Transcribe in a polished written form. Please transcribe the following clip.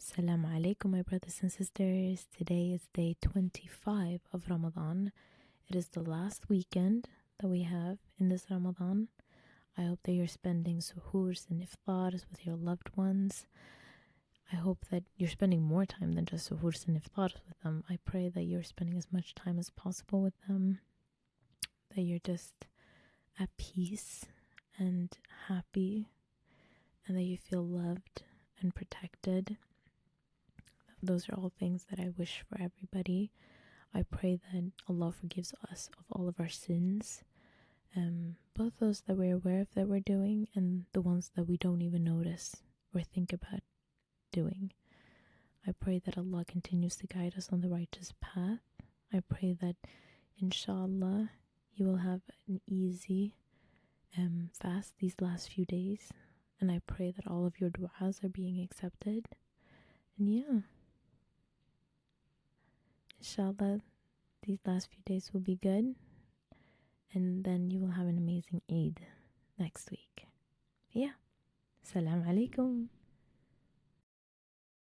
Assalamu alaikum, my brothers and sisters. Today is day 25 of Ramadan. It is the last weekend that we have in this Ramadan. I hope that you're spending suhoors and iftars with your loved ones. I hope that you're spending more time than just suhoors and iftars with them. I pray that you're spending as much time as possible with them, that you're just at peace and happy, and that you feel loved and protected. Those are all things that I wish for everybody. I pray that Allah forgives us of all of our sins, both those that we're aware of that we're doing and the ones that we don't even notice or think about doing. I pray that Allah continues to guide us on the righteous path. I pray that, inshallah, you will have an easy fast these last few days. And I pray that all of your du'as are being accepted. And yeah, inshallah, these last few days will be good. And then you will have an amazing Eid next week. Yeah. Salam alaikum.